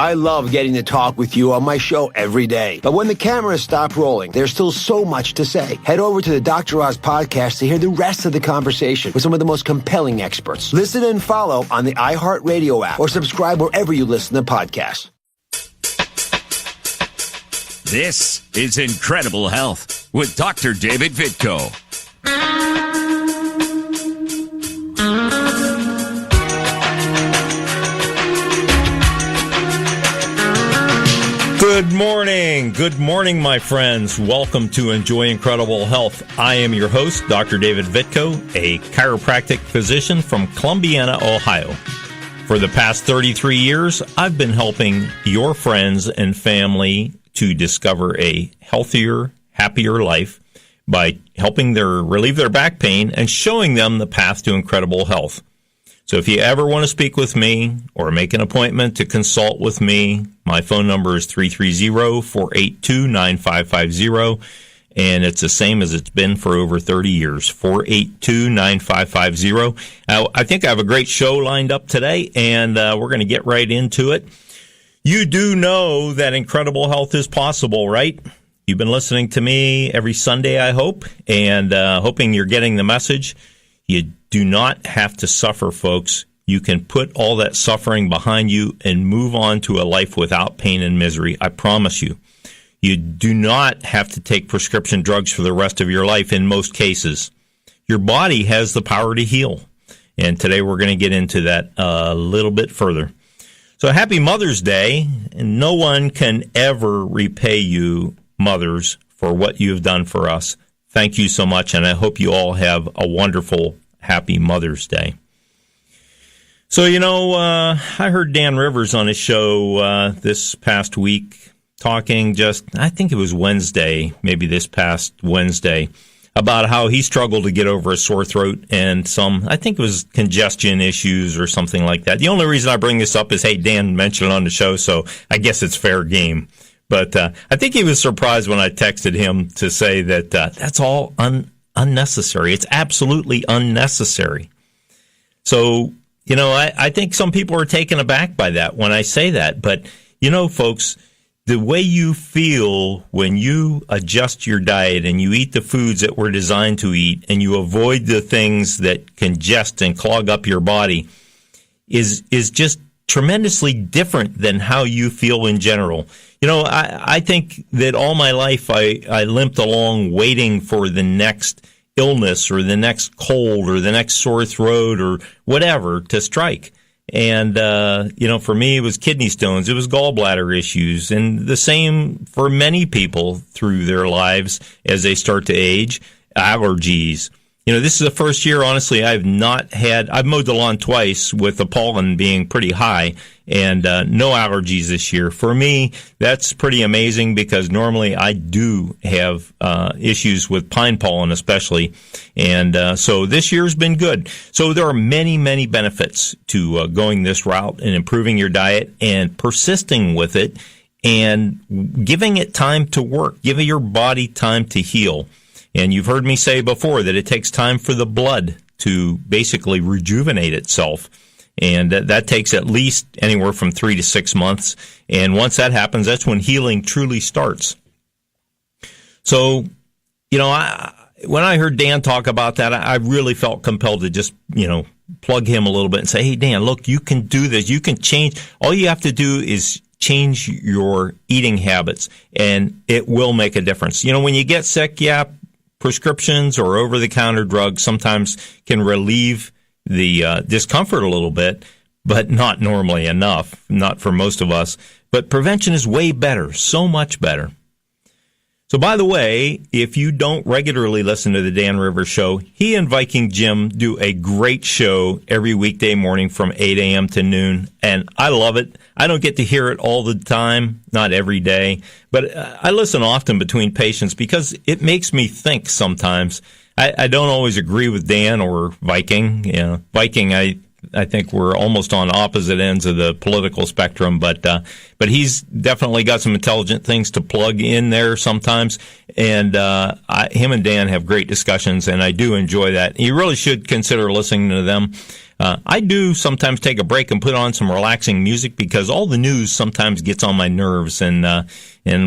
I love getting to talk with you on my show every day. But when the cameras stop rolling, there's still so much to say. Head over to the Dr. Oz podcast to hear the rest of the conversation with some of the most compelling experts. Listen and follow on the iHeartRadio app or subscribe wherever you listen to podcasts. This is Incredible Health with Dr. David Vitko. Good morning. Good morning, my friends. Welcome to Enjoy Incredible Health. I am your host, Dr. David Vitko, a chiropractic physician from Columbiana, Ohio. For the past 33 years, I've been helping your friends and family to discover a healthier, happier life by helping relieve their back pain and showing them the path to incredible health. So if you ever want to speak with me or make an appointment to consult with me, my phone number is 330-482-9550, and it's the same as it's been for over 30 years, 482-9550. I think I have a great show lined up today, and we're going to get right into it. You do know that incredible health is possible, right? You've been listening to me every Sunday, I hope, and hoping you're getting the message. You do not have to suffer, folks. You can put all that suffering behind you and move on to a life without pain and misery. I promise you. You do not have to take prescription drugs for the rest of your life in most cases. Your body has the power to heal. And today we're going to get into that a little bit further. So happy Mother's Day. And no one can ever repay you, mothers, for what you've done for us. Thank you so much, and I hope you all have a wonderful, happy Mother's Day. So, I heard Dan Rivers on his show this past week talking I think it was Wednesday, maybe this past Wednesday, about how he struggled to get over a sore throat and I think it was congestion issues or something like that. The only reason I bring this up is, hey, Dan mentioned it on the show, so I guess it's fair game. But I think he was surprised when I texted him to say that that's all unnecessary. It's absolutely unnecessary. So, I think some people are taken aback by that when I say that. But, folks, the way you feel when you adjust your diet and you eat the foods that we're designed to eat and you avoid the things that congest and clog up your body is just tremendously different than how you feel in general. I think that all my life I limped along waiting for the next illness or the next cold or the next sore throat or whatever to strike. And, for me, it was kidney stones. It was gallbladder issues. And the same for many people through their lives as they start to age, allergies. This is the first year, honestly, I've mowed the lawn twice with the pollen being pretty high and no allergies this year. For me, that's pretty amazing because normally I do have issues with pine pollen especially. And so this year's been good. So there are many, many benefits to going this route and improving your diet and persisting with it and giving it time to work, giving your body time to heal. And you've heard me say before that it takes time for the blood to basically rejuvenate itself. And that takes at least anywhere from 3 to 6 months. And once that happens, that's when healing truly starts. So, when I heard Dan talk about that, I really felt compelled to just, plug him a little bit and say, hey, Dan, look, you can do this. You can change. All you have to do is change your eating habits, and it will make a difference. When you get sick, prescriptions or over-the-counter drugs sometimes can relieve the discomfort a little bit, but not normally enough, not for most of us. But prevention is way better, so much better. So, by the way, if you don't regularly listen to the Dan Rivers Show, he and Viking Jim do a great show every weekday morning from 8 a.m. to noon, and I love it. I don't get to hear it all the time, not every day, but I listen often between patients because it makes me think sometimes. I don't always agree with Dan or Viking. Viking, I think we're almost on opposite ends of the political spectrum, but he's definitely got some intelligent things to plug in there sometimes. And him and Dan have great discussions, and I do enjoy that. You really should consider listening to them. I do sometimes take a break and put on some relaxing music because all the news sometimes gets on my nerves. And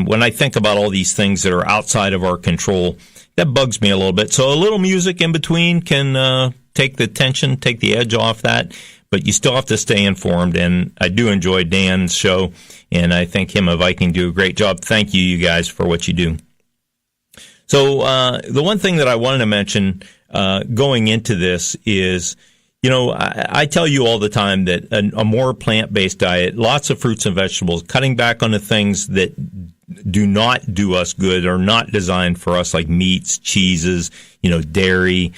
when I think about all these things that are outside of our control, that bugs me a little bit. So a little music in between can take the tension, take the edge off that. But you still have to stay informed. And I do enjoy Dan's show, and I think him and Viking do a great job. Thank you guys, for what you do. So the one thing that I wanted to mention going into this is, I tell you all the time that a more plant-based diet, lots of fruits and vegetables, cutting back on the things that do not do us good, are not designed for us, like meats, cheeses, dairy,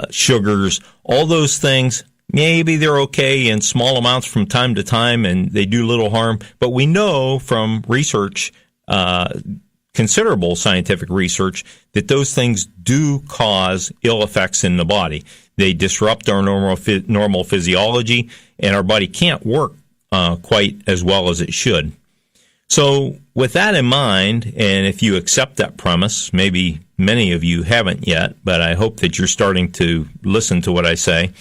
sugars, all those things. Maybe they're okay in small amounts from time to time, and they do little harm. But we know from research, considerable scientific research, that those things do cause ill effects in the body. They disrupt our normal physiology, and our body can't work quite as well as it should. So with that in mind, and if you accept that premise, maybe many of you haven't yet, but I hope that you're starting to listen to what I say.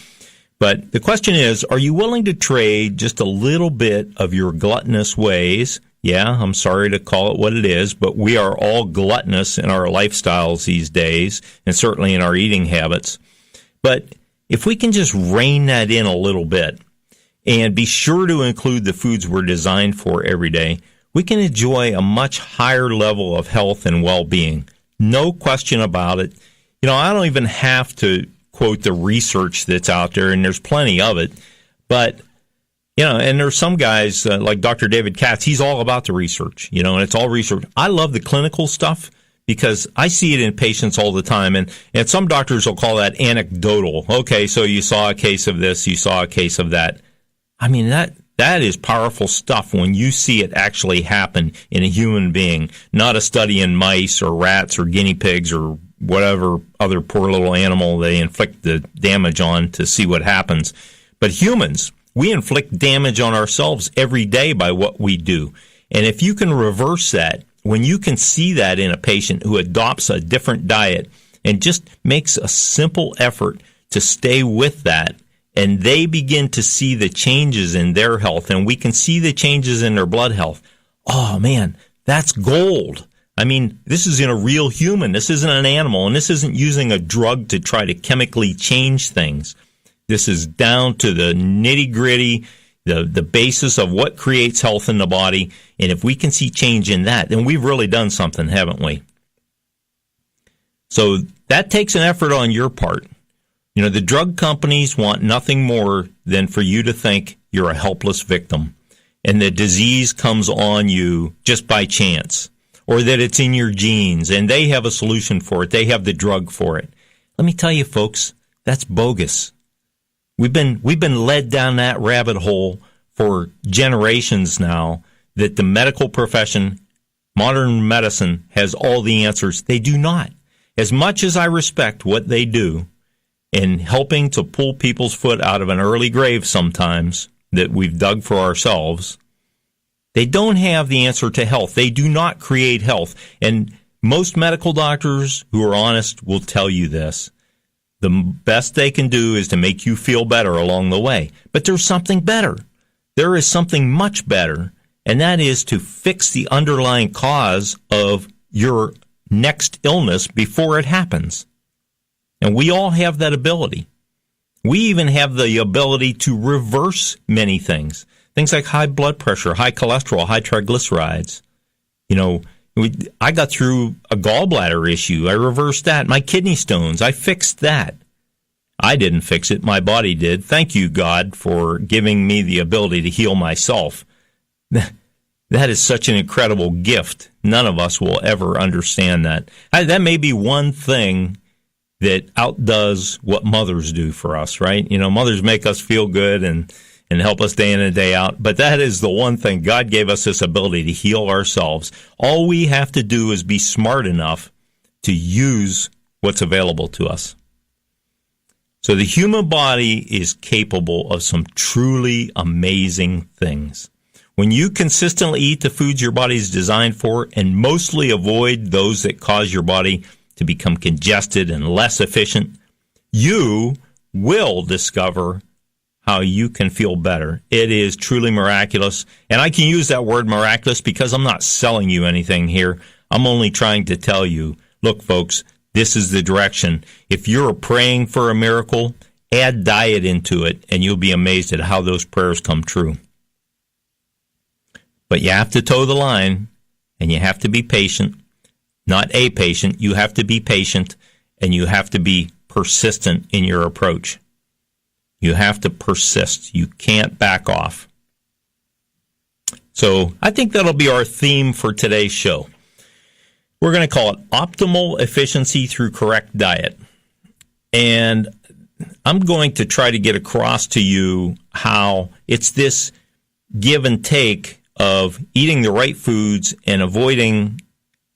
But the question is, are you willing to trade just a little bit of your gluttonous ways? Yeah, I'm sorry to call it what it is, but we are all gluttonous in our lifestyles these days, and certainly in our eating habits. But if we can just rein that in a little bit and be sure to include the foods we're designed for every day, we can enjoy a much higher level of health and well-being. No question about it. I don't even have to quote the research that's out there, and there's plenty of it. But, and there's some guys like Dr. David Katz, he's all about the research, and it's all research. I love the clinical stuff because I see it in patients all the time, and some doctors will call that anecdotal. Okay, so you saw a case of this, you saw a case of that. I mean, that is powerful stuff when you see it actually happen in a human being, not a study in mice or rats or guinea pigs or whatever other poor little animal they inflict the damage on to see what happens. But humans, we inflict damage on ourselves every day by what we do. And if you can reverse that, when you can see that in a patient who adopts a different diet and just makes a simple effort to stay with that, and they begin to see the changes in their health, and we can see the changes in their blood health, oh man, that's gold. I mean, this is in a real human. This isn't an animal, and this isn't using a drug to try to chemically change things. This is down to the nitty-gritty, the basis of what creates health in the body. And if we can see change in that, then we've really done something, haven't we? So that takes an effort on your part. The drug companies want nothing more than for you to think you're a helpless victim and the disease comes on you just by chance, or that it's in your genes and they have a solution for it. They have the drug for it. Let me tell you, folks, that's bogus. We've been led down that rabbit hole for generations now, that the medical profession, modern medicine, has all the answers. They do not. As much as I respect what they do in helping to pull people's foot out of an early grave sometimes that we've dug for ourselves, they don't have the answer to health. They do not create health. And most medical doctors who are honest will tell you this. The best they can do is to make you feel better along the way. But there's something better. There is something much better, and that is to fix the underlying cause of your next illness before it happens. And we all have that ability. We even have the ability to reverse many things. Things like high blood pressure, high cholesterol, high triglycerides. I got through a gallbladder issue. I reversed that. My kidney stones, I fixed that. I didn't fix it. My body did. Thank you, God, for giving me the ability to heal myself. That is such an incredible gift. None of us will ever understand that. That may be one thing that outdoes what mothers do for us, right? Mothers make us feel good and help us day in and day out. But that is the one thing. God gave us this ability to heal ourselves. All we have to do is be smart enough to use what's available to us. So the human body is capable of some truly amazing things. When you consistently eat the foods your body is designed for and mostly avoid those that cause your body to become congested and less efficient, you will discover how you can feel better. It is truly miraculous. And I can use that word miraculous because I'm not selling you anything here. I'm only trying to tell you, look, folks, this is the direction. If you're praying for a miracle, add diet into it, and you'll be amazed at how those prayers come true. But you have to toe the line, and you have to be patient. Not a patient. You have to be patient, and you have to be persistent in your approach. You have to persist. You can't back off. So I think that'll be our theme for today's show. We're going to call it Optimal Efficiency Through Correct Diet. And I'm going to try to get across to you how it's this give and take of eating the right foods and avoiding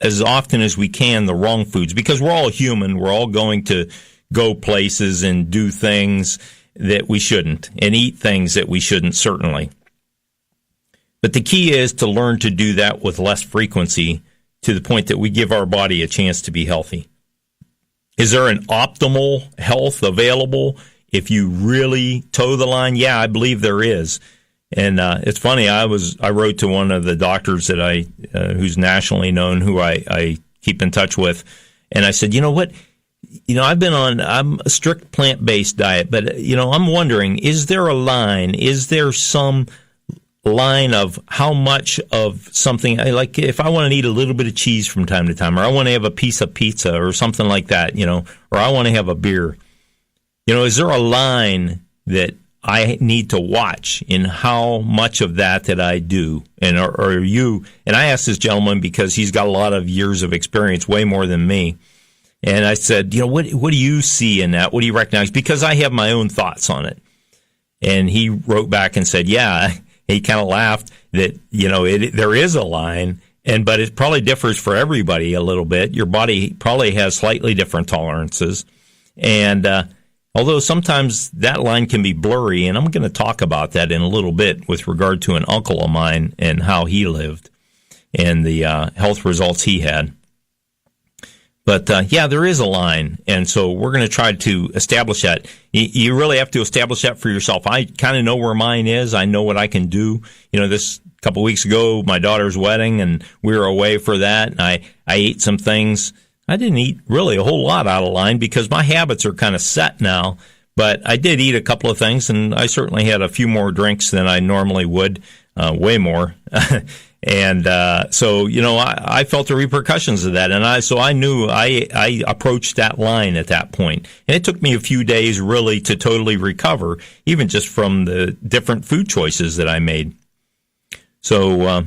as often as we can the wrong foods, because we're all human. We're all going to go places and do things that we shouldn't and eat things that we shouldn't, certainly. But the key is to learn to do that with less frequency to the point that we give our body a chance to be healthy. Is there an optimal health available if you really toe the line? Yeah, I believe there is. And it's funny, I wrote to one of the doctors that who's nationally known, who I keep in touch with, and I said, you know what? I'm a strict plant-based diet, but, I'm wondering, is there a line? Is there some line of how much of something, like if I want to eat a little bit of cheese from time to time, or I want to have a piece of pizza or something like that, or I want to have a beer, is there a line that I need to watch in how much of that I do? And or you, and I asked this gentleman because he's got a lot of years of experience, way more than me. And I said, what do you see in that? What do you recognize? Because I have my own thoughts on it. And he wrote back and said, yeah, he kind of laughed that, there is a line, but it probably differs for everybody a little bit. Your body probably has slightly different tolerances. And although sometimes that line can be blurry, and I'm going to talk about that in a little bit with regard to an uncle of mine and how he lived and the health results he had. But, there is a line, and so we're going to try to establish that. You really have to establish that for yourself. I kind of know where mine is. I know what I can do. This couple weeks ago, my daughter's wedding, and we were away for that, and I ate some things. I didn't eat really a whole lot out of line because my habits are kind of set now, but I did eat a couple of things, and I certainly had a few more drinks than I normally would, way more. And so, I felt the repercussions of that, and I knew I approached that line at that point. And it took me a few days really to totally recover, even just from the different food choices that I made. So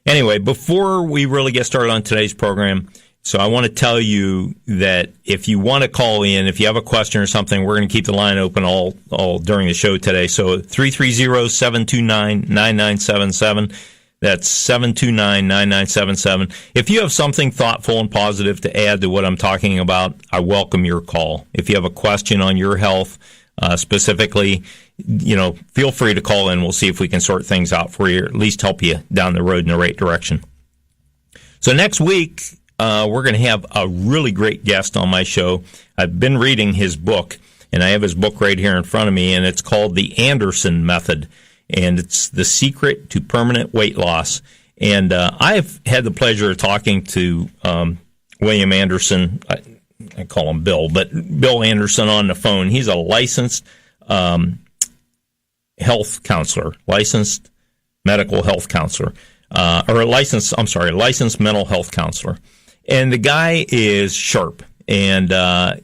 anyway, before we really get started on today's program, so I want to tell you that if you want to call in, if you have a question or something, we're going to keep the line open all during the show today. So 330-729-9977. That's 729-9977. If you have something thoughtful and positive to add to what I'm talking about, I welcome your call. If you have a question on your health specifically, feel free to call in. We'll see if we can sort things out for you, or at least help you down the road in the right direction. So next week, we're going to have a really great guest on my show. I've been reading his book, and I have his book right here in front of me, and it's called The Anderson Method. And it's the secret to permanent weight loss. And I've had the pleasure of talking to William Anderson. I call him Bill, but Bill Anderson on the phone. He's a licensed health counselor, licensed medical health counselor, licensed mental health counselor. And the guy is sharp. And, I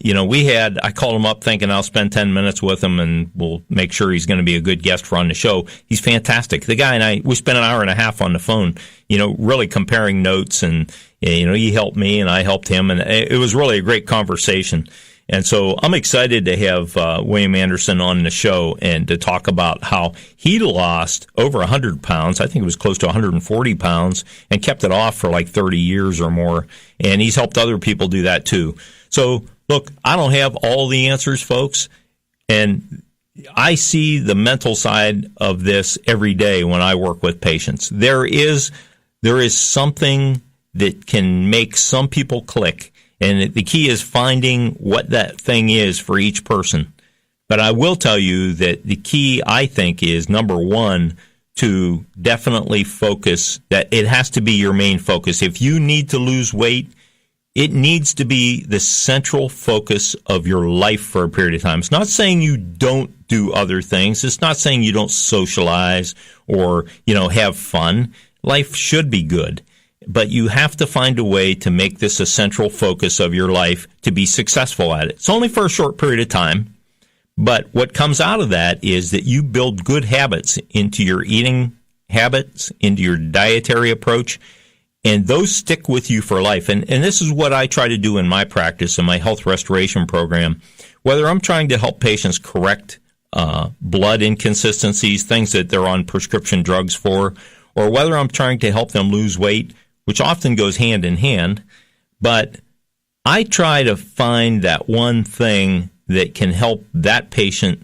called him up thinking I'll spend 10 minutes with him and we'll make sure he's going to be a good guest for on the show. He's fantastic. The guy and we spent an hour and a half on the phone, really comparing notes, and, he helped me and I helped him, and it was really a great conversation. And so I'm excited to have William Anderson on the show and to talk about how he lost over 100 pounds. I think it was close to 140 pounds, and kept it off for like 30 years or more. And he's helped other people do that too. So, look, I don't have all the answers, folks. And I see the mental side of this every day when I work with patients. There is something that can make some people click. And the key is finding what that thing is for each person. But I will tell you that the key, I think, is number one, to definitely focus, that it has to be your main focus. If you need to lose weight, it needs to be the central focus of your life for a period of time. It's not saying you don't do other things. It's not saying you don't socialize or, have fun. Life should be good. But you have to find a way to make this a central focus of your life to be successful at it. It's only for a short period of time. But what comes out of that is that you build good habits into your eating habits, into your dietary approach, and those stick with you for life. And this is what I try to do in my practice, in my health restoration program. Whether I'm trying to help patients correct blood inconsistencies, things that they're on prescription drugs for, or whether I'm trying to help them lose weight, which often goes hand in hand. But I try to find that one thing that can help that patient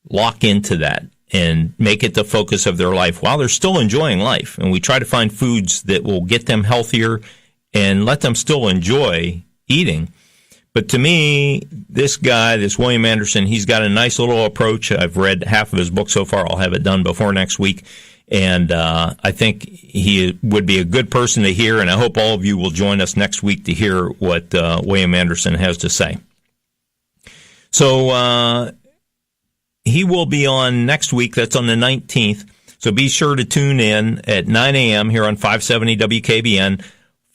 lock into that and make it the focus of their life while they're still enjoying life. And we try to find foods that will get them healthier and let them still enjoy eating. But to me, this guy, this William Anderson, he's got a nice little approach. I've read half of his book so far. I'll have it done before next week. And I think he would be a good person to hear, and I hope all of you will join us next week to hear what William Anderson has to say. So he will be on next week. That's on the 19th. So be sure to tune in at 9 a.m. here on 570 WKBN,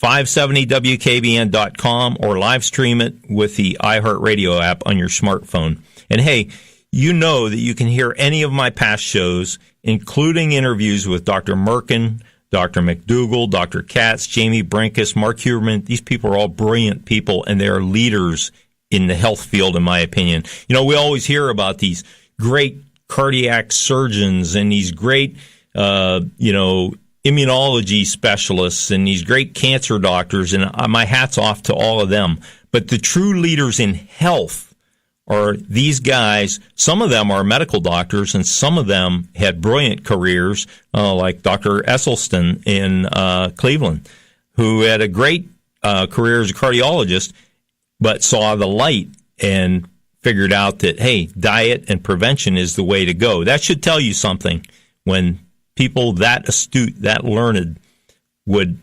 570WKBN.com, or live stream it with the iHeartRadio app on your smartphone. And hey, you know that you can hear any of my past shows, including interviews with Dr. Merkin, Dr. McDougall, Dr. Katz, Jamie Brinkus, Mark Huberman. These people are all brilliant people, and they are leaders in the health field, in my opinion. We always hear about these great cardiac surgeons and these great, immunology specialists and these great cancer doctors, and my hat's off to all of them. But the true leaders in health are these guys. Some of them are medical doctors, and some of them had brilliant careers, like Dr. Esselstyn in Cleveland, who had a great career as a cardiologist, but saw the light and figured out that, hey, diet and prevention is the way to go. That should tell you something when people that astute, that learned, would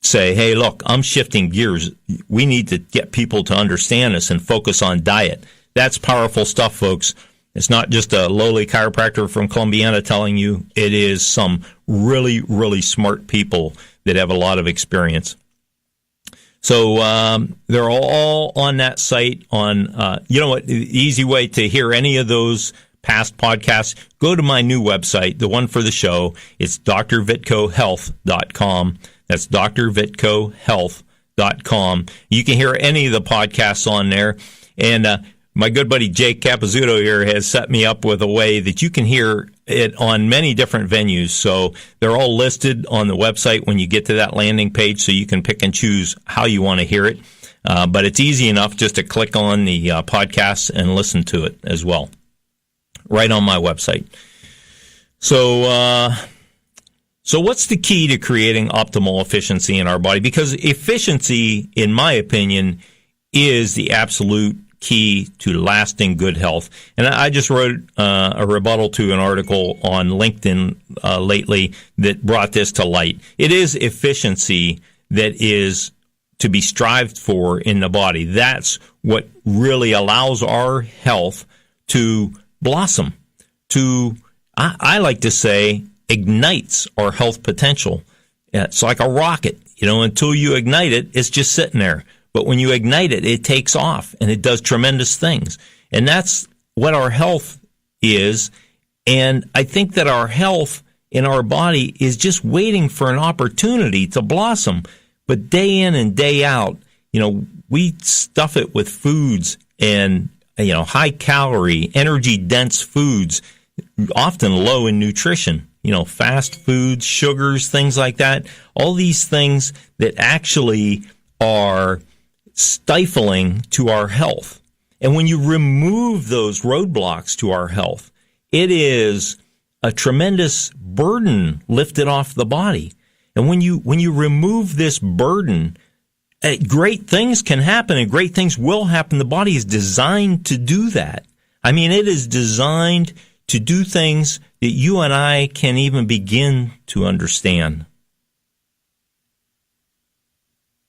say, hey, look, I'm shifting gears. We need to get people to understand this and focus on diet. That's powerful stuff, folks. It's not just a lowly chiropractor from Columbiana telling you. It is some really, really smart people that have a lot of experience. So they're all on that site. On the easy way to hear any of those past podcasts, go to my new website, the one for the show. It's drvitkohealth.com. That's drvitkohealth.com. You can hear any of the podcasts on there. And my good buddy Jake Capizzuto here has set me up with a way that you can hear it on many different venues. So they're all listed on the website when you get to that landing page, so you can pick and choose how you want to hear it. But it's easy enough just to click on the podcast and listen to it as well, right on my website. So what's the key to creating optimal efficiency in our body? Because efficiency, in my opinion, is the absolute key to lasting good health. And I just wrote a rebuttal to an article on LinkedIn lately that brought this to light. It is efficiency that is to be strived for in the body. That's what really allows our health to blossom, to, I like to say, ignites our health potential. It's like a rocket. Until you ignite it, it's just sitting there. But when you ignite it, it takes off, and it does tremendous things. And that's what our health is. And I think that our health in our body is just waiting for an opportunity to blossom. But day in and day out, we stuff it with foods and, high calorie, energy dense foods, often low in nutrition. Fast foods, sugars, things like that. All these things that actually are stifling to our health. And when you remove those roadblocks to our health, it is a tremendous burden lifted off the body. And when you remove this burden, great things can happen, and great things will happen. The body is designed to do that. I mean, it is designed to do things that you and I can't even begin to understand.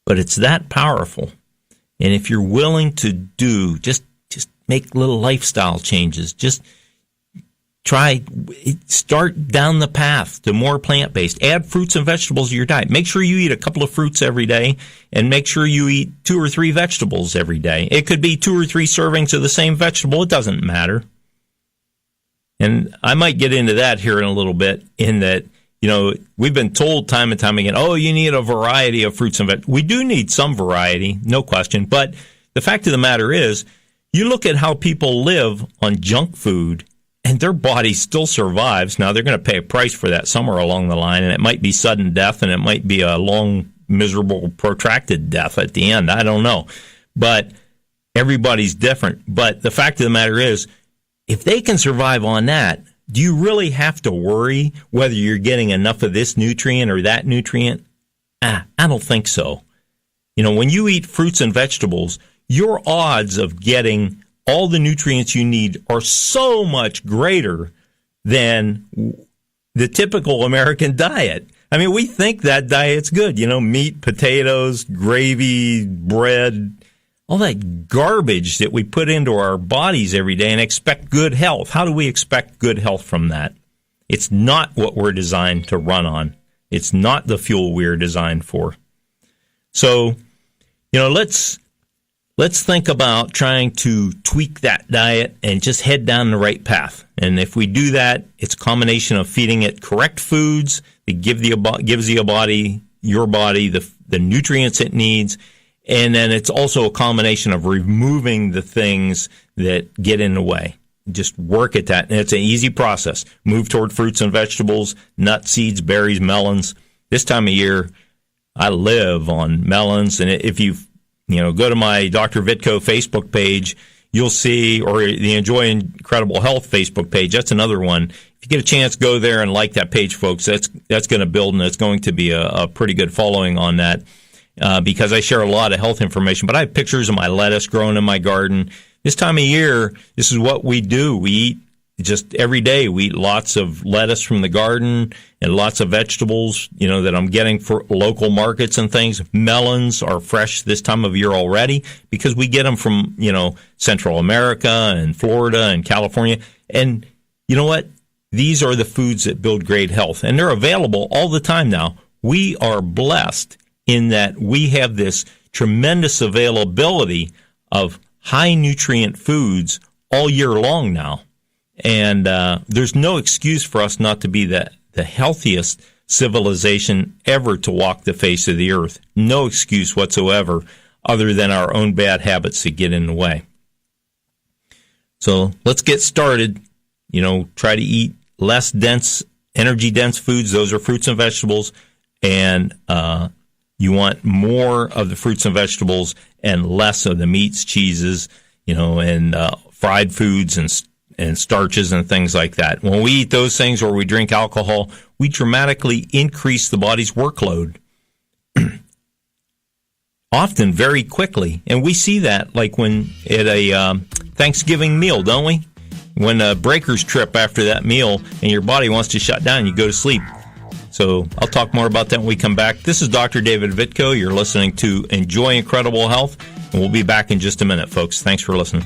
But it's that powerful. And if you're willing to do, just make little lifestyle changes. Just start down the path to more plant-based. Add fruits and vegetables to your diet. Make sure you eat a couple of fruits every day, and make sure you eat 2 or 3 vegetables every day. It could be 2 or 3 servings of the same vegetable. It doesn't matter. And I might get into that here in a little bit, in that, we've been told time and time again, you need a variety of fruits and vegetables. We do need some variety, no question. But the fact of the matter is, you look at how people live on junk food, and their body still survives. Now, they're going to pay a price for that somewhere along the line, and it might be sudden death, and it might be a long, miserable, protracted death at the end. I don't know. But everybody's different. But the fact of the matter is, if they can survive on that, do you really have to worry whether you're getting enough of this nutrient or that nutrient? I don't think so. When you eat fruits and vegetables, your odds of getting all the nutrients you need are so much greater than the typical American diet. I mean, we think that diet's good. Meat, potatoes, gravy, bread, all that garbage that we put into our bodies every day and expect good health. How do we expect good health from that? It's not what we're designed to run on. It's not the fuel we're designed for. So, let's think about trying to tweak that diet and just head down the right path. And if we do that, it's a combination of feeding it correct foods that gives your body the nutrients it needs. And then it's also a combination of removing the things that get in the way. Just work at that. And it's an easy process. Move toward fruits and vegetables, nuts, seeds, berries, melons. This time of year, I live on melons. And if you go to my Dr. Vitko Facebook page, you'll see, or the Enjoy Incredible Health Facebook page, that's another one. If you get a chance, go there and like that page, folks. That's going to build, and it's going to be a pretty good following on that. Because I share a lot of health information, but I have pictures of my lettuce growing in my garden. This time of year, this is what we do. We eat just every day. We eat lots of lettuce from the garden and lots of vegetables, that I'm getting for local markets and things. Melons are fresh this time of year already because we get them from, Central America and Florida and California. And you know what? These are the foods that build great health, and they're available all the time now. We are blessed in that we have this tremendous availability of high nutrient foods all year long now. And there's no excuse for us not to be the healthiest civilization ever to walk the face of the earth. No excuse whatsoever other than our own bad habits that get in the way. So let's get started. Try to eat less energy-dense foods. Those are fruits and vegetables. And you want more of the fruits and vegetables and less of the meats, cheeses, and fried foods and starches and things like that. When we eat those things or we drink alcohol, we dramatically increase the body's workload, often very quickly. And we see that like when at a Thanksgiving meal, don't we? When breakers trip after that meal and your body wants to shut down, you go to sleep. So I'll talk more about that when we come back. This is Dr. David Vitko. You're listening to Enjoy Incredible Health, and we'll be back in just a minute, folks. Thanks for listening.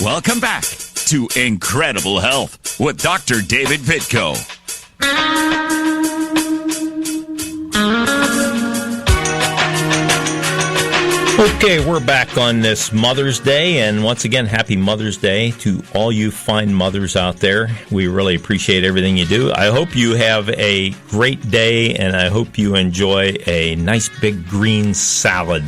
Welcome back to Incredible Health with Dr. David Vitko. Okay, we're back on this Mother's Day, and once again, happy Mother's Day to all you fine mothers out there. We really appreciate everything you do. I hope you have a great day, and I hope you enjoy a nice big green salad.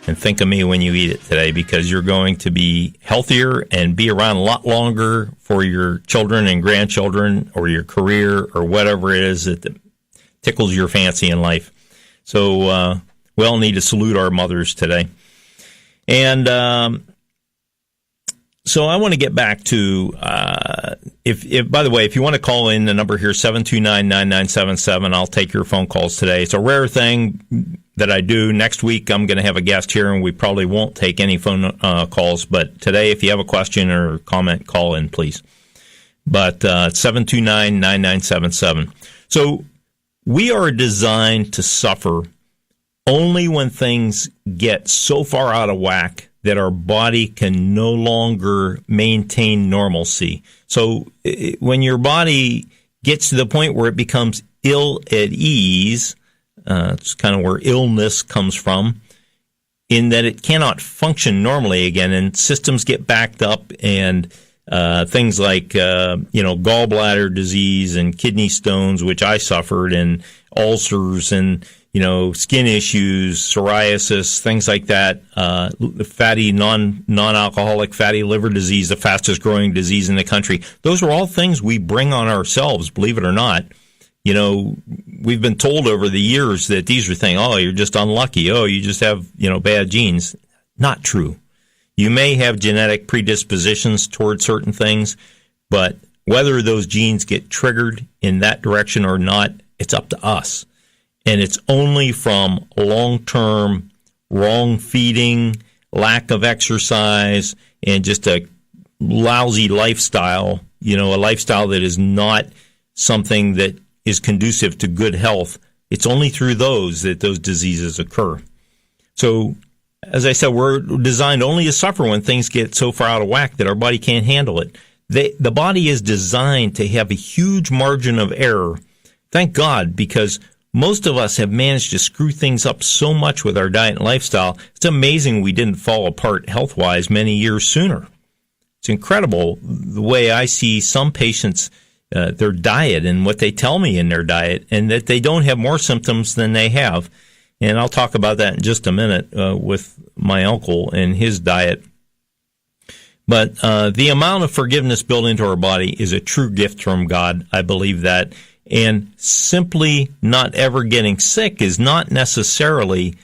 And think of me when you eat it today, because you're going to be healthier and be around a lot longer for your children and grandchildren or your career or whatever it is that tickles your fancy in life. So we all need to salute our mothers today. And So I want to get back to, if by the way, if you want to call in, the number here, 729-9977. I'll take your phone calls today. It's a rare thing that I do. Next week, I'm going to have a guest here, and we probably won't take any phone calls. But today, if you have a question or comment, call in, please. But 729-9977. So we are designed to suffer only when things get so far out of whack that our body can no longer maintain normalcy. So when your body gets to the point where it becomes ill at ease, it's kind of where illness comes from, in that it cannot function normally again, and systems get backed up, and things like gallbladder disease and kidney stones, which I suffered, and ulcers and skin issues, psoriasis, things like that, non-alcoholic fatty liver disease, the fastest growing disease in the country. Those are all things we bring on ourselves, believe it or not. We've been told over the years that these are things, oh, you're just unlucky. Oh, you just have, bad genes. Not true. You may have genetic predispositions toward certain things, but whether those genes get triggered in that direction or not, it's up to us. And it's only from long-term wrong feeding, lack of exercise, and just a lousy lifestyle, a lifestyle that is not something that is conducive to good health. It's only through those that those diseases occur. So, as I said, we're designed only to suffer when things get so far out of whack that our body can't handle it. The body is designed to have a huge margin of error. Thank God, because most of us have managed to screw things up so much with our diet and lifestyle. It's amazing we didn't fall apart health-wise many years sooner. It's incredible the way I see some patients, their diet and what they tell me in their diet, and that they don't have more symptoms than they have. And I'll talk about that in just a minute with my uncle and his diet. But the amount of forgiveness built into our body is a true gift from God. I believe that. And simply not ever getting sick is not necessarily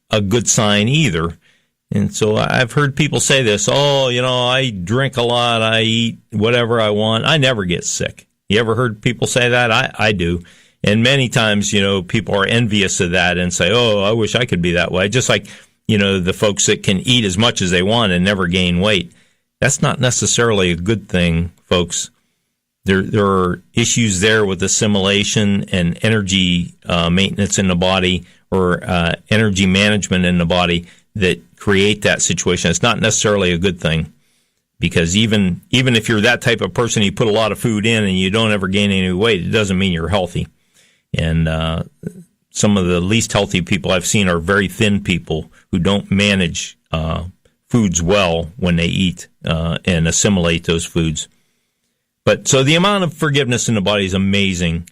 a good sign either. And so I've heard people say this, I drink a lot, I eat whatever I want, I never get sick. You ever heard people say that? I do. And many times, people are envious of that and say, oh, I wish I could be that way. Just like, the folks that can eat as much as they want and never gain weight. That's not necessarily a good thing, folks. There are issues there with assimilation and energy maintenance in the body, or energy management in the body, that create that situation. It's not necessarily a good thing, because even if you're that type of person, you put a lot of food in and you don't ever gain any weight, it doesn't mean you're healthy. And some of the least healthy people I've seen are very thin people who don't manage foods well when they eat and assimilate those foods. But so the amount of forgiveness in the body is amazing.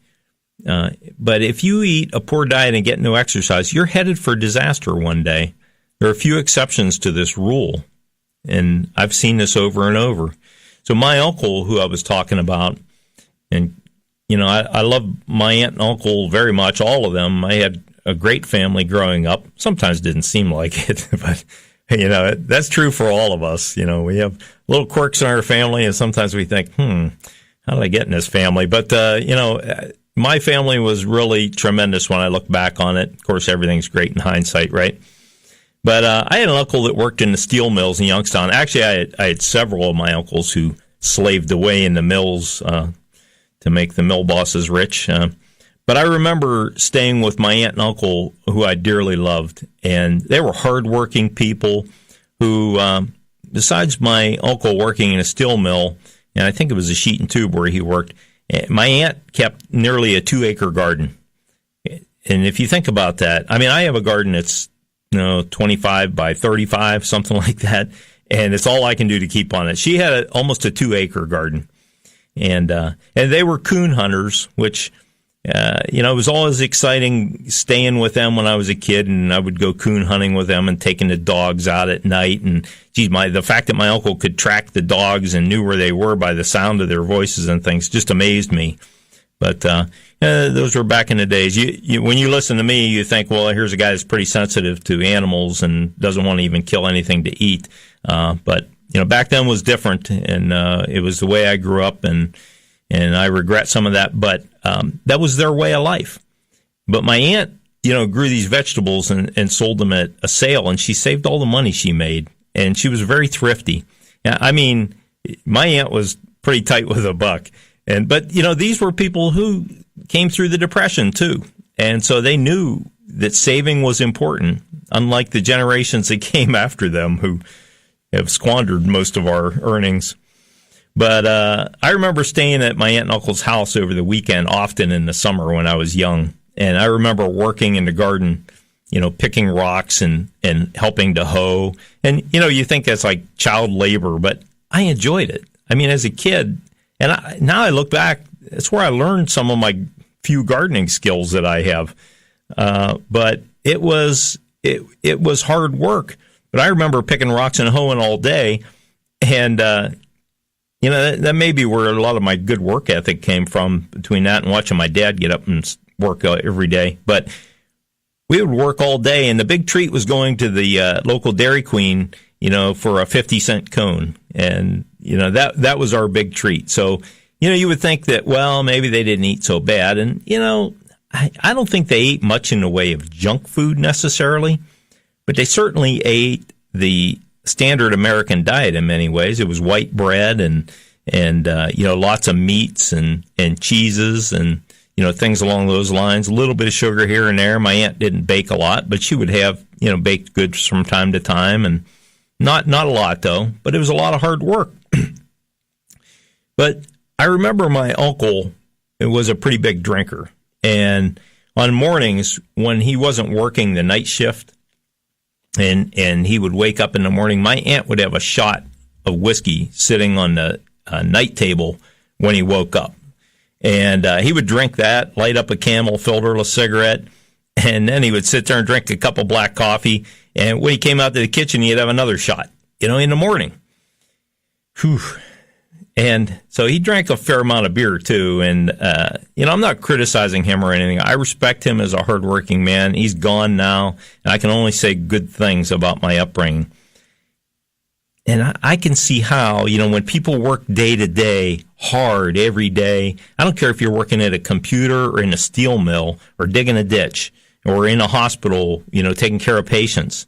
But if you eat a poor diet and get no exercise, you're headed for disaster one day. There are a few exceptions to this rule, and I've seen this over and over. So my uncle, who I was talking about, and I love my aunt and uncle very much, all of them. I had a great family growing up. Sometimes it didn't seem like it, but that's true for all of us. We have little quirks in our family, and sometimes we think, how did I get in this family? But, my family was really tremendous when I look back on it. Of course, everything's great in hindsight, right? But I had an uncle that worked in the steel mills in Youngstown. Actually, I had several of my uncles who slaved away in the mills to make the mill bosses rich. But I remember staying with my aunt and uncle, who I dearly loved, and they were hardworking people who, besides my uncle working in a steel mill, and I think it was a sheet and tube where he worked, my aunt kept nearly a 2-acre garden. And if you think about that, I have a garden that's 25 by 35, something like that, and it's all I can do to keep on it. She had almost a 2-acre garden, and they were coon hunters, which it was always exciting staying with them when I was a kid, and I would go coon hunting with them and taking the dogs out at night. And the fact that my uncle could track the dogs and knew where they were by the sound of their voices and things just amazed me. But those were back in the days. When you listen to me, you think, well, here's a guy that's pretty sensitive to animals and doesn't want to even kill anything to eat. But back then was different, and it was the way I grew up, and I regret some of that, but that was their way of life. But my aunt, grew these vegetables and sold them at a sale, and she saved all the money she made, and she was very thrifty. I mean, my aunt was pretty tight with a buck, but these were people who came through the Depression too, and so they knew that saving was important, unlike the generations that came after them who have squandered most of our earnings. But I remember staying at my aunt and uncle's house over the weekend, often in the summer when I was young. And I remember working in the garden, picking rocks and helping to hoe. And, you think that's like child labor, but I enjoyed it. I mean, as a kid, and now I look back, that's where I learned some of my few gardening skills that I have. But it was hard work. But I remember picking rocks and hoeing all day. And, that may be where a lot of my good work ethic came from, between that and watching my dad get up and work every day. But we would work all day, and the big treat was going to the local Dairy Queen, for a 50-cent cone. And, that was our big treat. So, you would think that, well, maybe they didn't eat so bad. And, I don't think they ate much in the way of junk food necessarily, but they certainly ate the standard American diet in many ways. It was white bread and lots of meats and cheeses and, things along those lines, a little bit of sugar here and there. My aunt didn't bake a lot, but she would have, baked goods from time to time, and not a lot though, but it was a lot of hard work. But I remember my uncle was a pretty big drinker, and on mornings when he wasn't working the night shift and he would wake up in the morning, my aunt would have a shot of whiskey sitting on the night table when he woke up. And he would drink that, light up a Camel, filterless cigarette, and then he would sit there and drink a cup of black coffee. And when he came out to the kitchen, he'd have another shot, in the morning. Whew. And so he drank a fair amount of beer, too. And, I'm not criticizing him or anything. I respect him as a hardworking man. He's gone now, and I can only say good things about my upbringing. And I can see how, when people work day to day, hard every day, I don't care if you're working at a computer or in a steel mill or digging a ditch or in a hospital, taking care of patients,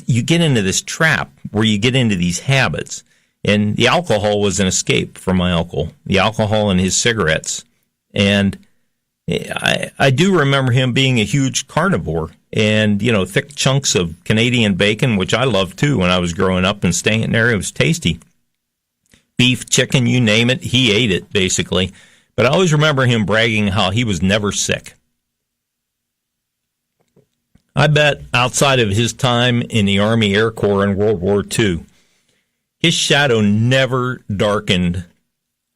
you get into this trap where you get into these habits. And the alcohol was an escape for my uncle, the alcohol and his cigarettes. And I do remember him being a huge carnivore and, thick chunks of Canadian bacon, which I loved too when I was growing up and staying there. It was tasty. Beef, chicken, you name it, he ate it basically. But I always remember him bragging how he was never sick. I bet outside of his time in the Army Air Corps in World War II, his shadow never darkened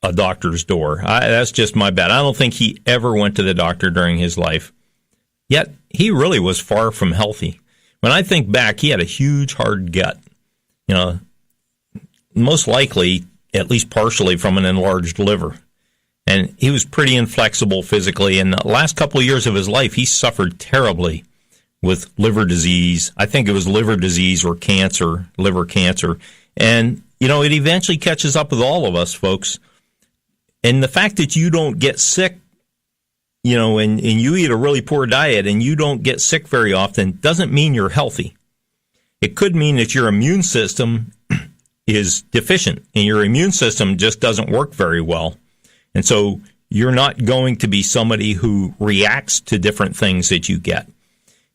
a doctor's door. That's just my bet. I don't think he ever went to the doctor during his life. Yet, he really was far from healthy. When I think back, he had a huge, hard gut. Most likely, at least partially, from an enlarged liver. And he was pretty inflexible physically. And the last couple of years of his life, he suffered terribly with liver disease. I think it was liver disease or cancer, liver cancer. And, it eventually catches up with all of us, folks. And the fact that you don't get sick, and you eat a really poor diet and you don't get sick very often doesn't mean you're healthy. It could mean that your immune system is deficient and your immune system just doesn't work very well. And so you're not going to be somebody who reacts to different things that you get.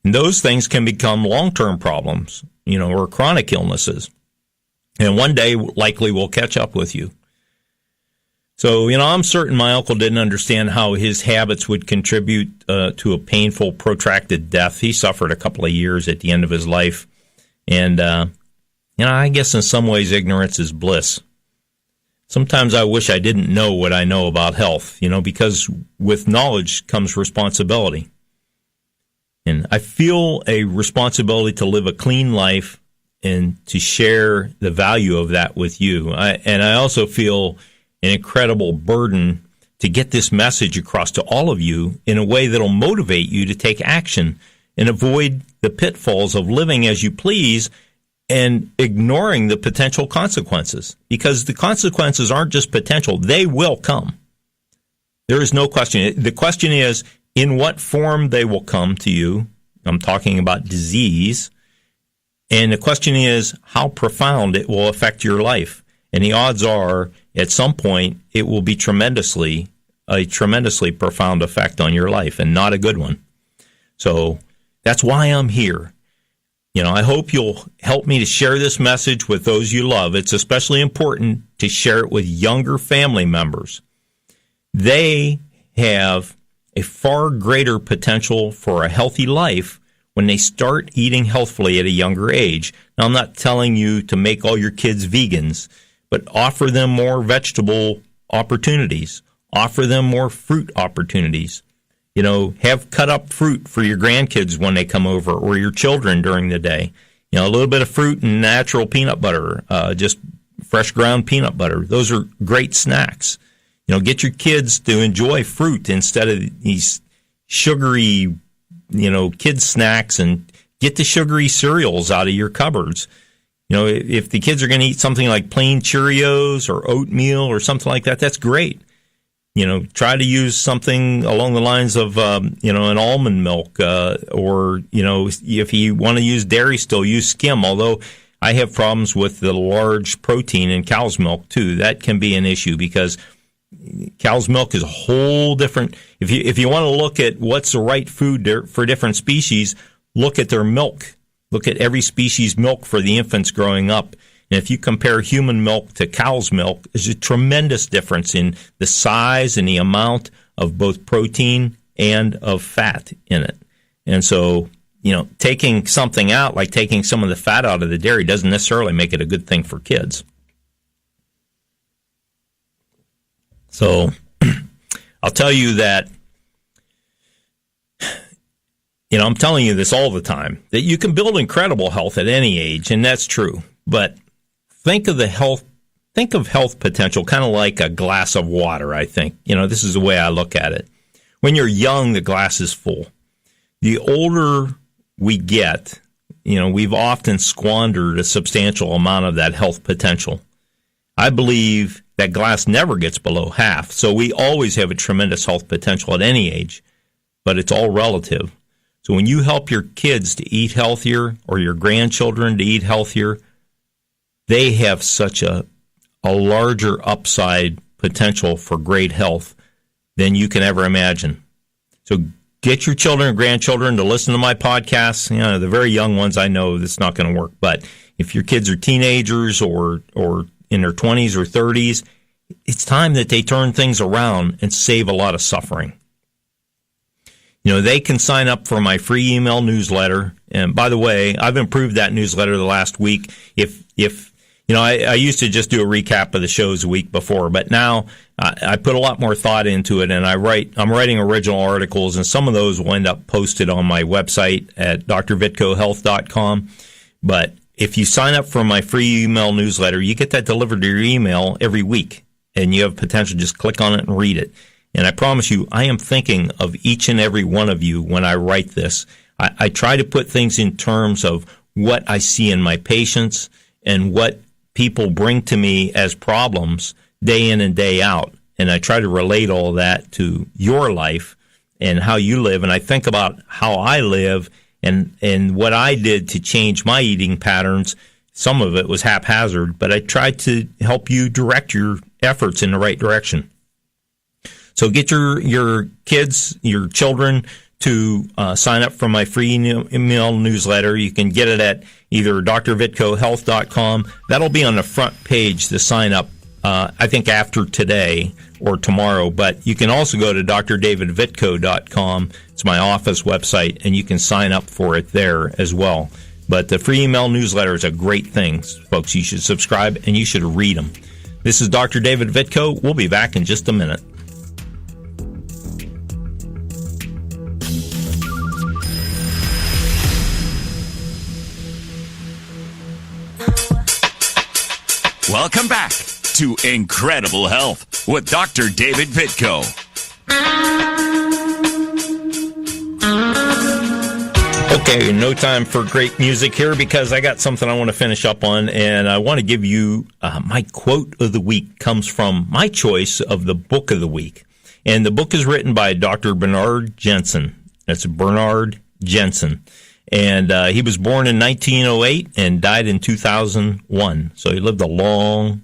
And those things can become long-term problems, or chronic illnesses. And one day likely will catch up with you. So, I'm certain my uncle didn't understand how his habits would contribute to a painful, protracted death. He suffered a couple of years at the end of his life. And, I guess in some ways ignorance is bliss. Sometimes I wish I didn't know what I know about health, because with knowledge comes responsibility. And I feel a responsibility to live a clean life and to share the value of that with you. And I also feel an incredible burden to get this message across to all of you in a way that'll motivate you to take action and avoid the pitfalls of living as you please and ignoring the potential consequences, because the consequences aren't just potential. They will come. There is no question. The question is in what form they will come to you. I'm talking about disease. And the question is how profound it will affect your life. And the odds are at some point it will be a tremendously profound effect on your life, and not a good one. So that's why I'm here. I hope you'll help me to share this message with those you love. It's especially important to share it with younger family members. They have a far greater potential for a healthy life when they start eating healthfully at a younger age. Now, I'm not telling you to make all your kids vegans, but offer them more vegetable opportunities. Offer them more fruit opportunities. Have cut up fruit for your grandkids when they come over, or your children during the day. A little bit of fruit and natural peanut butter, just fresh ground peanut butter. Those are great snacks. Get your kids to enjoy fruit instead of these sugary, kid snacks, and get the sugary cereals out of your cupboards. If the kids are going to eat something like plain Cheerios or oatmeal or something like that, that's great. Try to use something along the lines of, an almond milk, or, if you want to use dairy still, use skim. Although I have problems with the large protein in cow's milk too. That can be an issue because cow's milk is a whole different. If you want to look at what's the right food for different species, look at their milk. Look at every species' milk for the infants growing up. And if you compare human milk to cow's milk, there's a tremendous difference in the size and the amount of both protein and of fat in it. And so, taking something out, like taking some of the fat out of the dairy, doesn't necessarily make it a good thing for kids. So, I'll tell you that, I'm telling you this all the time, that you can build incredible health at any age, and that's true. But think of health potential kind of like a glass of water, I think. This is the way I look at it. When you're young, the glass is full. The older we get, we've often squandered a substantial amount of that health potential. I believe that glass never gets below half, so we always have a tremendous health potential at any age, but it's all relative. So when you help your kids to eat healthier, or your grandchildren to eat healthier, they have such a larger upside potential for great health than you can ever imagine. So get your children and grandchildren to listen to my podcasts. The very young ones, I know that's not going to work. But if your kids are teenagers or in their 20s or 30s, it's time that they turn things around and save a lot of suffering. They can sign up for my free email newsletter. And by the way, I've improved that newsletter the last week. I used to just do a recap of the shows a week before, but now I put a lot more thought into it, and I'm writing original articles, and some of those will end up posted on my website at drvitkohealth.com. But if you sign up for my free email newsletter, you get that delivered to your email every week, and you have potential. Just click on it and read it. And I promise you, I am thinking of each and every one of you when I write this. I try to put things in terms of what I see in my patients and what people bring to me as problems day in and day out. And I try to relate all that to your life and how you live. And I think about how I live and what I did to change my eating patterns. Some of it was haphazard, but I tried to help you direct your efforts in the right direction. So get your kids, your children to sign up for my free email newsletter. You can get it at either drvitkohealth.com. That'll be on the front page to sign up, I think after today or tomorrow. But you can also go to drdavidvitko.com. It's my office website, and you can sign up for it there as well. But the free email newsletter is a great thing, folks. You should subscribe, and you should read them. This is Dr. David Vitko. We'll be back in just a minute. Welcome back to Incredible Health with Dr. David Vitko. Okay, no time for great music here because I got something I want to finish up on, and I want to give you my quote of the week. Comes from my choice of the book of the week. And the book is written by Dr. Bernard Jensen. That's Bernard Jensen. And he was born in 1908 and died in 2001. So he lived a long,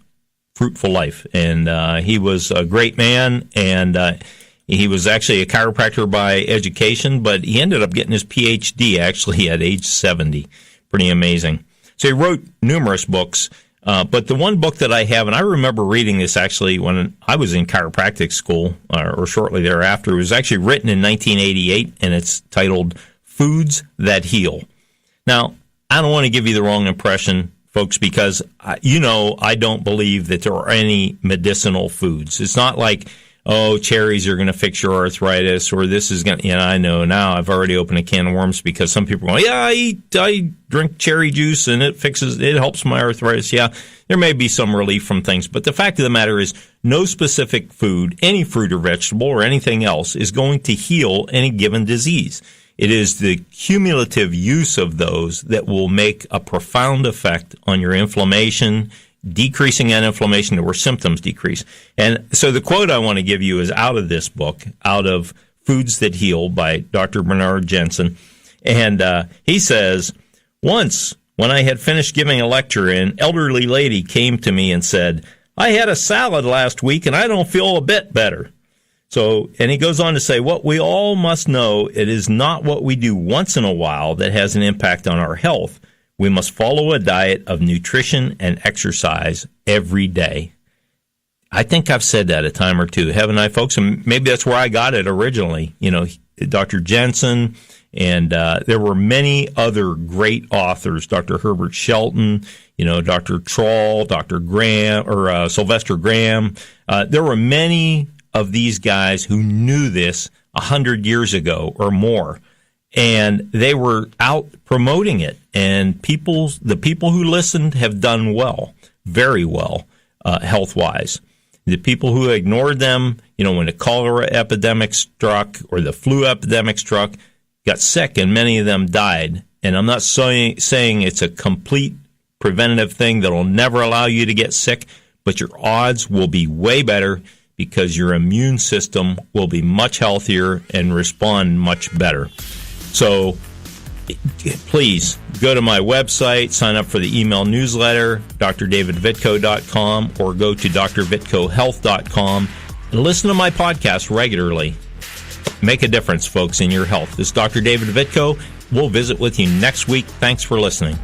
fruitful life. And he was a great man, and he was actually a chiropractor by education, but he ended up getting his PhD actually at age 70. Pretty amazing. So he wrote numerous books, but the one book that I have, and I remember reading this actually when I was in chiropractic school, or shortly thereafter, it was actually written in 1988, and it's titled Foods That Heal. Now, I don't want to give you the wrong impression, folks, because, I don't believe that there are any medicinal foods. It's not like, oh, cherries are going to fix your arthritis, or this is going to, I know now I've already opened a can of worms because some people are going, yeah, I drink cherry juice and it helps my arthritis. Yeah, there may be some relief from things, but the fact of the matter is no specific food, any fruit or vegetable or anything else is going to heal any given disease. It is the cumulative use of those that will make a profound effect on your inflammation, decreasing that inflammation to where symptoms decrease. And so the quote I want to give you is out of this book, out of Foods That Heal by Dr. Bernard Jensen. And he says, once when I had finished giving a lecture, an elderly lady came to me and said, I had a salad last week and I don't feel a bit better. So, and he goes on to say, what we all must know, it is not what we do once in a while that has an impact on our health. We must follow a diet of nutrition and exercise every day. I think I've said that a time or two, haven't I, folks? And maybe that's where I got it originally. Dr. Jensen, and there were many other great authors, Dr. Herbert Shelton, Dr. Troll, Dr. Graham, or Sylvester Graham. There were many of these guys who knew this 100 years ago or more. And they were out promoting it, and the people who listened have done well, very well, health-wise. The people who ignored them, when the cholera epidemic struck or the flu epidemic struck, got sick, and many of them died. And I'm not saying it's a complete preventative thing that will never allow you to get sick, but your odds will be way better because your immune system will be much healthier and respond much better. So please go to my website, sign up for the email newsletter, drdavidvitko.com, or go to drvitkohealth.com and listen to my podcast regularly. Make a difference, folks, in your health. This is Dr. David Vitko. We'll visit with you next week. Thanks for listening.